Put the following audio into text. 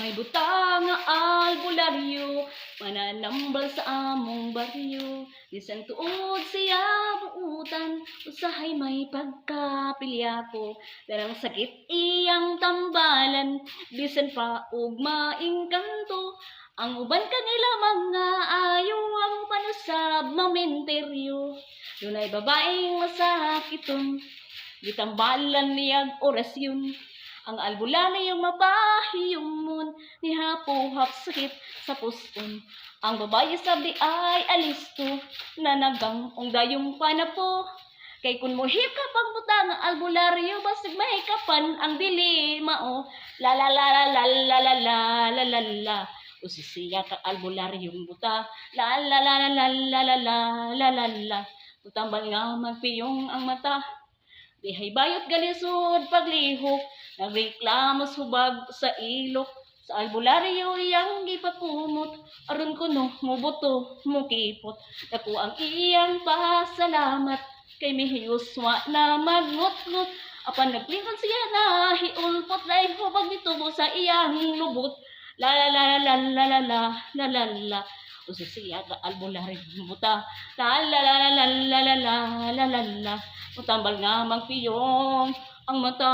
May butang nga albularyo, mananambal sa among baryo. Bisan tuod siya buutan, usahay may pagkapilya ko. Darang sakit iyang tambalan, bisan pa og maingkanto. Ang uban kanila mga ayaw ang panusab momenteryo. Dunay babaeng masakiton, gitambalan niyag orasyon. Ang albularyo yung mapahiyumon, ni hapuhap sakit sa puson. Ang babae sabi ay alisto, nanagang dayong panapo. Kay kun mohip ka pagbutang ang albularyo, basig mahikapan ang dili mao. La la la la la la la la la la la. Usisiya ka albularyong buta, la la la la la la la la la la la. Utambal nga magpiyong ang mata, dihay bayot galisod paglihok, nagreklamo subag sa ilok. Sa albularyo iyang gipakumot, aron kuno mubuto mukipot. Dako ang iyang pasalamat, kay mihiyuswa na magngot-ngot. Apan nagplingon siya na hiulpot, dahil hubag nitubo sa iyang lubot. La la la la la la la la la la. Usa siya ka albularyo buta, la la la la la la la la la la. Utambal nga magpiyong ang mata.